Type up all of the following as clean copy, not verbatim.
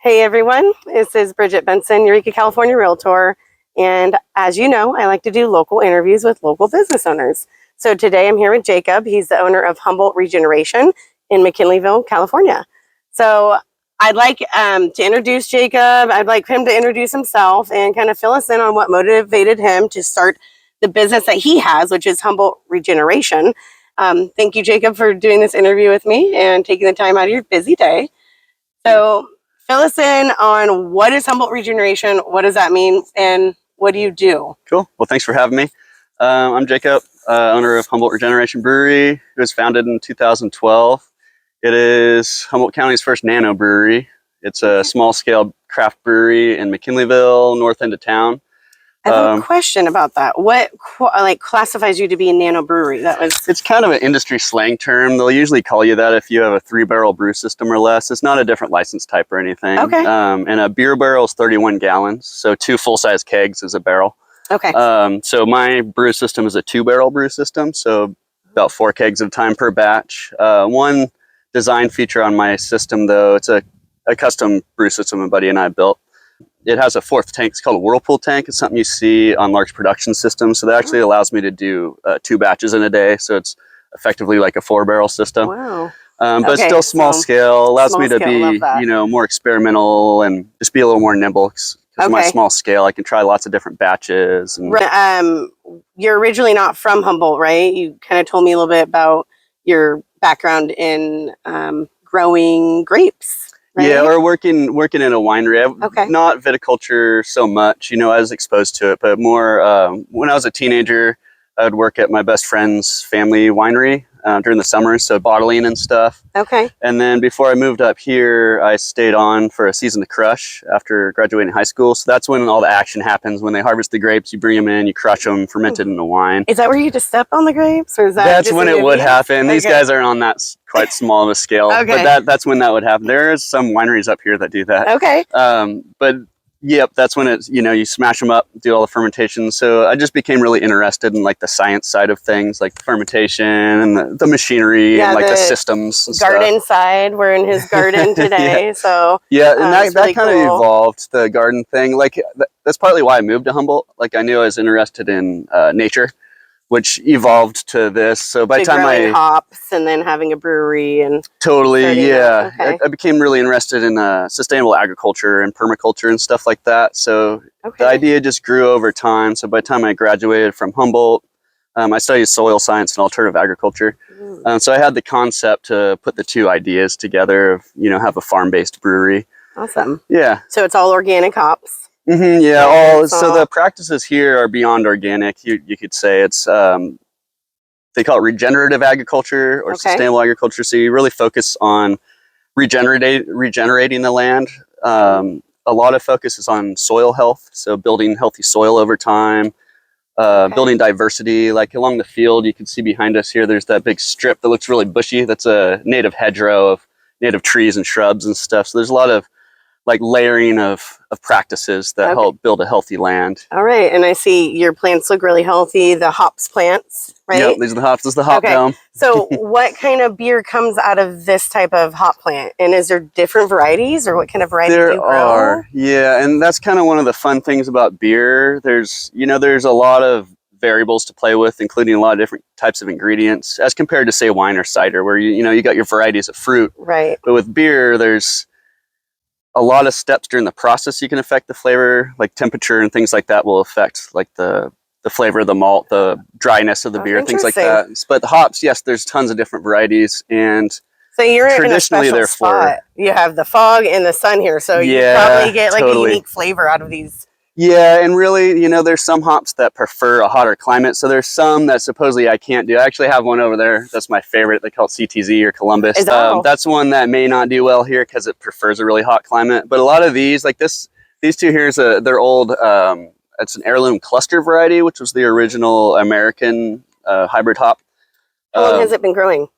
Hey everyone, this is Brigitte Benson, Eureka California Realtor, and as you know, I like to do local interviews with local business owners. So today I'm here with Jacob. He's the owner of Humboldt Regeneration in McKinleyville, California. So I'd like to introduce Jacob. I'd like him to introduce himself and kind of fill us in on what motivated him to start the business that he has, which is Humboldt Regeneration. Thank you, Jacob, for doing this interview with me and taking the time out of your busy day. So fill us in on what is Humboldt Regeneration, what does that mean, and what do you do? Cool. Well, thanks for having me. I'm Jacob, owner of Humboldt Regeneration Brewery. It was founded in 2012. It is Humboldt County's first Nano brewery. It's a small-scale craft brewery in McKinleyville, north end of town. I have a question about that. What classifies you to be a nano brewery? It's kind of an industry slang term. They'll usually call you that if you have a 3-barrel brew system or less. It's not a different license type or anything. Okay. And a beer barrel is 31 gallons, so 2 full-size kegs is a barrel. Okay. So my brew system is a 2-barrel brew system, so about 4 kegs at a time per batch. One design feature on my system, though, it's a custom brew system a buddy and I built. It has a 4th tank. It's called a whirlpool tank. It's something you see on large production systems. So that actually allows me to do 2 batches in a day. So it's effectively like a 4-barrel system. Wow. But still small scale. Allows me to be, more experimental and just be a little more nimble. Because of my small scale, I can try lots of different batches. And you're originally not from Humboldt, right? You kind of told me a little bit about your background in growing grapes. Right? Yeah, or working in a winery. Not viticulture so much, I was exposed to it, but more when I was a teenager, I would work at my best friend's family winery during the summer, so bottling and stuff. Okay. And then before I moved up here, I stayed on for a season to crush after graduating high school. So that's when all the action happens. When they harvest the grapes, you bring them in, you crush them, ferment it into wine. Is that where you just step on the grapes, or is that? That's when it would happen. These guys aren't on that quite small of a scale, but that's when that would happen. There's some wineries up here that do that. Okay. But yep, that's when it's, you smash them up, do all the fermentation. So I just became really interested in like the science side of things, like the fermentation and the machinery and like the systems and garden stuff. Side. We're in his garden today. So yeah, and that really kind of evolved, the garden thing. Like that's partly why I moved to Humboldt. Like I knew I was interested in nature, which evolved to this. So by the time I hops and then having a brewery and I became really interested in sustainable agriculture and permaculture and stuff like that. So the idea just grew over time. So by the time I graduated from Humboldt, I studied soil science and alternative agriculture. So I had the concept to put the 2 ideas together of, have a farm-based brewery. Awesome. Yeah. So it's all organic hops. So the practices here are beyond organic. You could say it's they call it regenerative agriculture or sustainable agriculture. So you really focus on regenerating the land. A lot of focus is on soil health, so building healthy soil over time, building diversity. Like along the field, you can see behind us here, there's that big strip that looks really bushy. That's a native hedgerow of native trees and shrubs and stuff. So there's a lot of like layering of practices that help build a healthy land. All right. And I see your plants look really healthy. The hops plants, right? Yep, these are the hops. This is the hop dome. So what kind of beer comes out of this type of hop plant? And is there different varieties, or what kind of variety do you grow? There are. Yeah, and that's kind of one of the fun things about beer. There's a lot of variables to play with, including a lot of different types of ingredients as compared to say wine or cider, where you got your varieties of fruit. Right. But with beer, there's a lot of steps during the process you can affect the flavor, like temperature and things like that will affect like the flavor of the malt, the dryness of the beer, things like that. But the hops, yes, there's tons of different varieties, and so you're in a special spot. You have the fog and the sun here, so you probably get like a unique flavor out of these. Yeah, and really, there's some hops that prefer a hotter climate. So there's some that supposedly I can't do. I actually have one over there. That's my favorite. They call it CTZ or Columbus. That's one that may not do well here because it prefers a really hot climate. But a lot of these, like these 2 here, they're old. It's an heirloom cluster variety, which was the original American hybrid hop. How long has it been growing?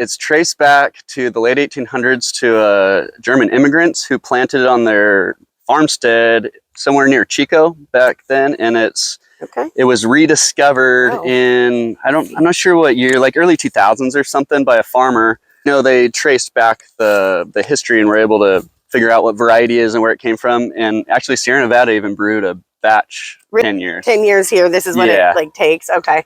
It's traced back to the late 1800s to German immigrants who planted it on their farmstead somewhere near Chico back then, and it was rediscovered in I'm not sure what year, like early 2000s or something, by a farmer They traced back the history and were able to figure out what variety is and where it came from. And actually, Sierra Nevada even brewed a batch 10 years. 10 years here. This is what it like takes. Okay.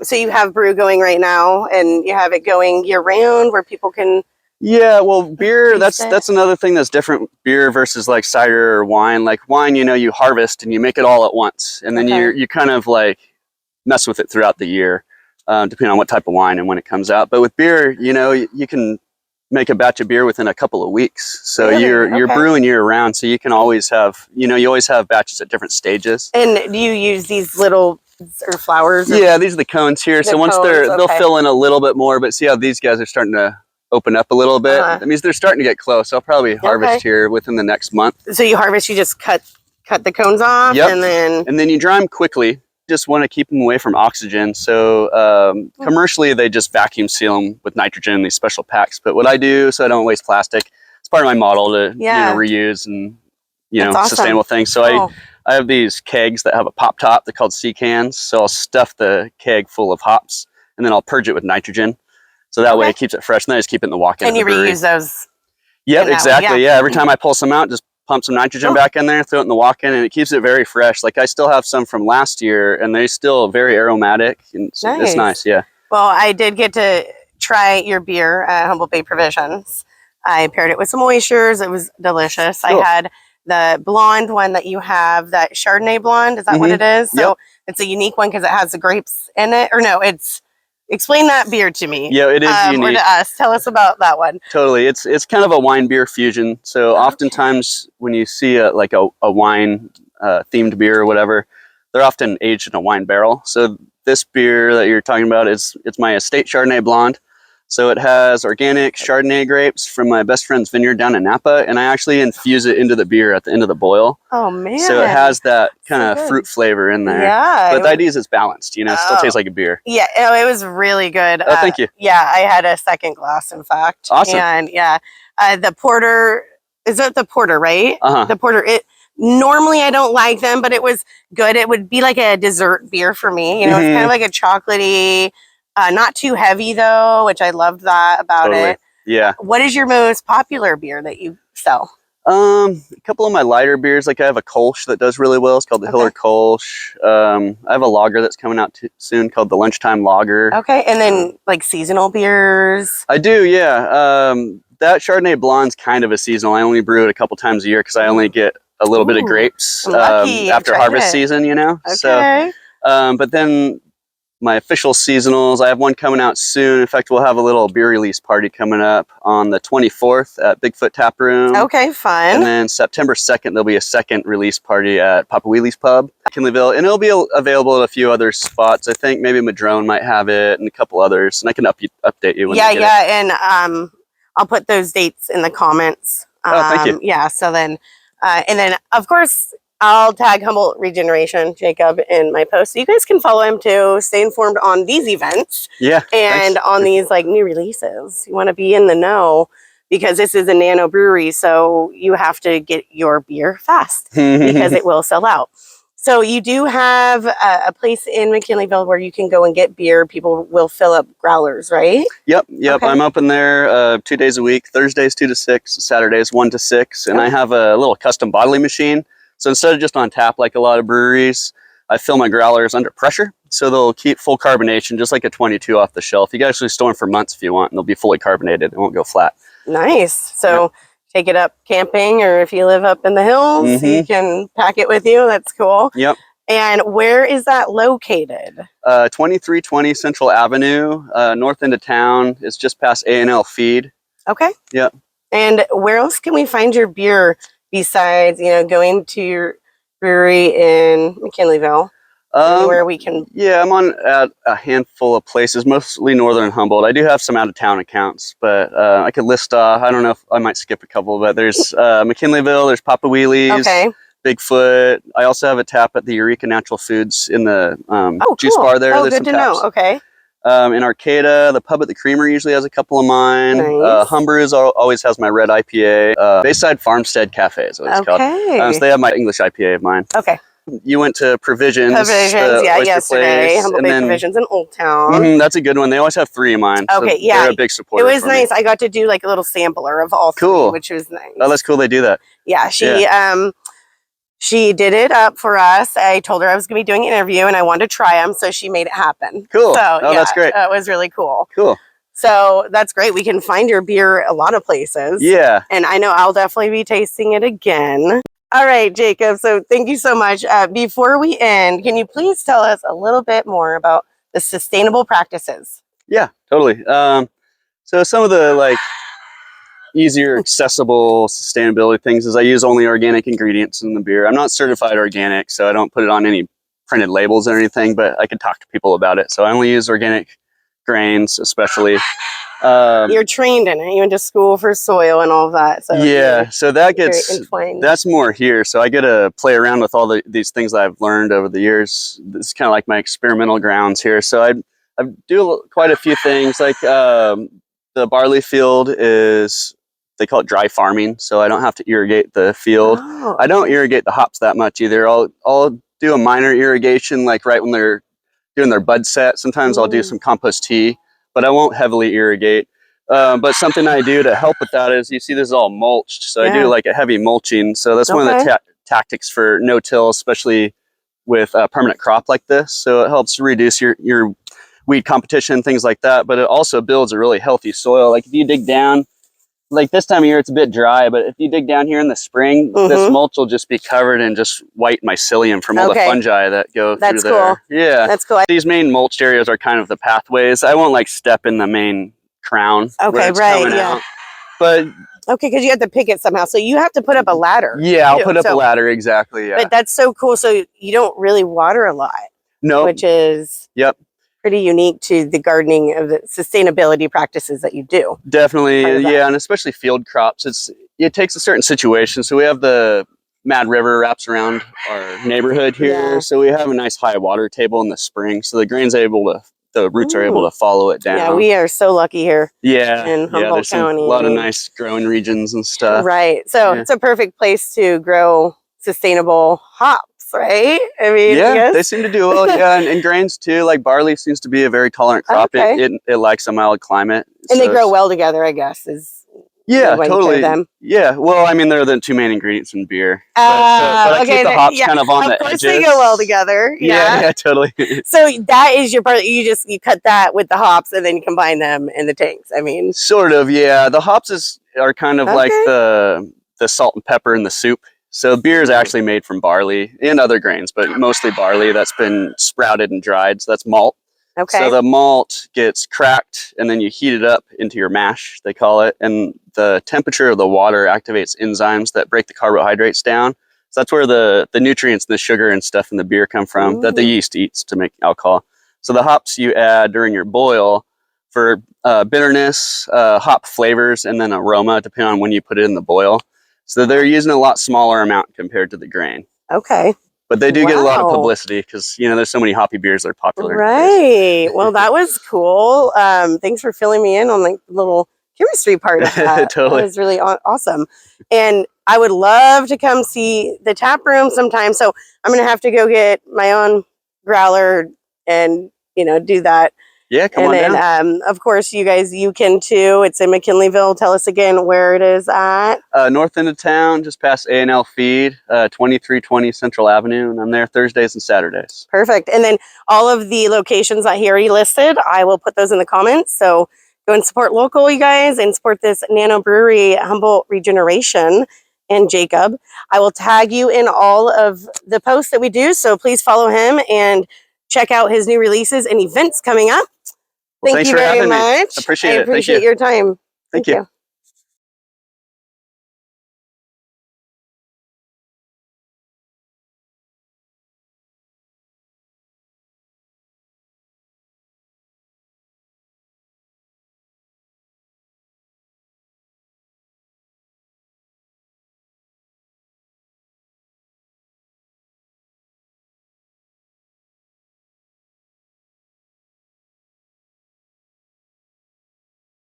So you have brew going right now, and you have it going year round where people can. Yeah, well, beer, that's another thing that's different. Beer versus like cider or wine. Like wine, you harvest and you make it all at once, and then you kind of like mess with it throughout the year, depending on what type of wine and when it comes out. But with beer, you can make a batch of beer within a couple of weeks. So you're brewing year round, so you can always have, you always have batches at different stages. And do you use these little or flowers? Yeah, these are the cones here. So once they'll fill in a little bit more, but see how these guys are starting to open up a little bit. That means they're starting to get close. I'll probably harvest here within the next month. So you harvest, you just cut the cones off, and then you dry them quickly. Just want to keep them away from oxygen. So commercially, they just vacuum seal them with nitrogen in these special packs. But what I do, so I don't waste plastic, it's part of my model to reuse and sustainable things. So I have these kegs that have a pop top. They're called sea cans. So I'll stuff the keg full of hops, and then I'll purge it with nitrogen. So that way it keeps it fresh. And then I just keep it in the walk-in. And you reuse those. Yep, exactly. Yeah, every time I pull some out, just pump some nitrogen back in there, throw it in the walk-in, and it keeps it very fresh. Like I still have some from last year, and they're still very aromatic. And it's nice, yeah. Well, I did get to try your beer at Humboldt Bay Provisions. I paired it with some oysters. It was delicious. Cool. I had the blonde one that you have, that Chardonnay blonde. Is that what it is? So it's a unique one because it has the grapes in it. Or no, it's... Explain that beer to me. Yeah, it is unique. Or to us. Tell us about that one. Totally. It's kind of a wine beer fusion. So oftentimes when you see a wine themed beer or whatever, they're often aged in a wine barrel. So this beer that you're talking about it's my estate Chardonnay blonde. So it has organic Chardonnay grapes from my best friend's vineyard down in Napa, and I actually infuse it into the beer at the end of the boil. Oh man! So it has that kind of fruit flavor in there. Yeah. But the idea is it's balanced. It still tastes like a beer. Yeah. Oh, it was really good. Oh, thank you. Yeah, I had a second glass, in fact. Awesome. And the porter, is it the porter, right? The porter. Normally I don't like them, but it was good. It would be like a dessert beer for me. It's kind of like a chocolatey. Not too heavy though, which I loved that about it. Yeah. What is your most popular beer that you sell? A couple of my lighter beers, like I have a Kolsch that does really well. It's called the Hiller Kolsch. I have a lager that's coming out soon called the Lunchtime Lager. Okay, and then like seasonal beers? I do, yeah. That Chardonnay Blonde's kind of a seasonal. I only brew it a couple times a year because I only get a little bit of grapes after harvest season, Okay. So, but then my official seasonals, I have one coming out soon. In fact, we'll have a little beer release party coming up on the 24th at Bigfoot taproom. Okay, fun. And then September 2nd, there'll be a second release party at Wheelies pub, McKinleyville, and it'll be available at a few other spots. I think maybe Madrone might have it and a couple others, and I can update you when I get it. And I'll put those dates in the comments. Thank you. Yeah, so then, and then of course, I'll tag Humboldt Regeneration, Jacob, in my post. So you guys can follow him to stay informed on these events. Yeah. And on these like new releases. You want to be in the know because this is a Nano brewery. So you have to get your beer fast because it will sell out. So you do have a place in McKinleyville where you can go and get beer. People will fill up growlers, right? Yep. Okay. I'm up in there 2 days a week. Thursdays 2 to 6, Saturdays 1 to 6. And I have a little custom bottling machine. So instead of just on tap like a lot of breweries, I fill my growlers under pressure. So they'll keep full carbonation, just like a 22 off the shelf. You can actually store them for months if you want, and they'll be fully carbonated. It won't go flat. Nice. So take it up camping, or if you live up in the hills, you can pack it with you. That's cool. Yep. And where is that located? 2320 Central Avenue, north end of town. It's just past A&L Feed. Okay. Yep. And where else can we find your beer besides, going to your brewery in McKinleyville? Where we can... Yeah, I'm on at a handful of places, mostly northern Humboldt. I do have some out-of-town accounts, but I could list off. I don't know if I might skip a couple, but there's McKinleyville, there's Wheelies, Bigfoot. I also have a tap at the Eureka Natural Foods in the juice bar there. Oh, there's good to know. Okay. In Arcata, the pub at the Creamery usually has a couple of mine. Nice. HumBrews always has my red IPA. Bayside Farmstead Cafe is what it's called. So they have my English IPA of mine. Okay. You went to Provisions. Provisions, yeah, yesterday. Place, Humboldt Bay Provisions in Old Town. That's a good one. They always have 3 of mine. Okay, so yeah. They're a big supporter. It was nice. I got to do like a little sampler of all 3, which was nice. Oh, that's cool. They do that. Yeah, she did it up for us. I told her I was going to be doing an interview and I wanted to try them, so she made it happen. Cool. So, oh, that's great. It was really cool. Cool. So that's great. We can find your beer a lot of places. Yeah. And I know I'll definitely be tasting it again. All right, Jacob. So thank you so much. Before we end, can you please tell us a little bit more about the sustainable practices? Yeah, totally. So some of the easier, accessible sustainability things is I use only organic ingredients in the beer. I'm not certified organic, so I don't put it on any printed labels or anything, but I can talk to people about it. So I only use organic grains, especially. You're trained in it. You went to school for soil and all of that. So yeah, so that's more here. So I get to play around with all these things that I've learned over the years. It's kind of like my experimental grounds here. So I do quite a few things. Like the barley field they call it dry farming. So I don't have to irrigate the field. Oh. I don't irrigate the hops that much either. I'll do a minor irrigation, like right when they're doing their bud set. Sometimes I'll do some compost tea, but I won't heavily irrigate. But something I do to help with that is, you see this is all mulched. So I do like a heavy mulching. So that's one of the tactics for no-till, especially with a permanent crop like this. So it helps reduce your weed competition, things like that. But it also builds a really healthy soil. Like if you dig down, like this time of year, it's a bit dry, but if you dig down here in the spring, this mulch will just be covered in just white mycelium from all the fungi that go through there. Cool. Yeah. That's cool. These main mulched areas are kind of the pathways. I won't step in the main crown. Okay, right. Yeah. Out. But okay, because you have to pick it somehow. So you have to put up a ladder. Yeah, I'll put up a ladder, exactly. Yeah. But that's so cool. So you don't really water a lot. No. Which is pretty unique to the gardening of the sustainability practices that you do. Definitely, yeah, and especially field crops. It takes a certain situation. So we have the Mad River wraps around our neighborhood here, so we have a nice high water table in the spring. So the grain's the roots are able to follow it down. Yeah, we are so lucky here. Yeah, in Humboldt County. A lot of nice growing regions and stuff. Right, so it's a perfect place to grow sustainable hops. Right? I mean, they seem to do well. Yeah, and grains too. Like barley seems to be a very tolerant crop. It likes a mild climate, and they grow well together, I guess. Totally. Yeah, well, I mean, they're the 2 main ingredients in beer. But I keep the hops kind of on the edges. Of course, they go well together. Yeah, totally. So that is your part. You cut that with the hops and then you combine them in the tanks. I mean, sort of. Yeah, the hops are kind of like the salt and pepper in the soup. So beer is actually made from barley and other grains, but mostly barley that's been sprouted and dried. So that's malt. Okay. So the malt gets cracked and then you heat it up into your mash, they call it. And the temperature of the water activates enzymes that break the carbohydrates down. So that's where the nutrients and the sugar and stuff in the beer come from that the yeast eats to make alcohol. So the hops you add during your boil for bitterness, hop flavors, and then aroma, depending on when you put it in the boil. So they're using a lot smaller amount compared to the grain. Okay. But they do get a lot of publicity because, there's so many hoppy beers that are popular. Right. Well, that was cool. Thanks for filling me in on the little chemistry part of that. Totally. That was really awesome. And I would love to come see the tap room sometime. So I'm going to have to go get my own growler and, do that. Yeah, come on down. Of course, you can too. It's in McKinleyville. Tell us again where it is at. North end of town, just past A&L Feed, 2320 Central Avenue. And I'm there Thursdays and Saturdays. Perfect. And then all of the locations that he already listed, I will put those in the comments. So go and support local, you guys, and support this Nano Brewery, Humboldt Regeneration, and Jacob. I will tag you in all of the posts that we do. So please follow him and check out his new releases and events coming up. Well, Thank you very much. I appreciate it. I appreciate your time. Thank you.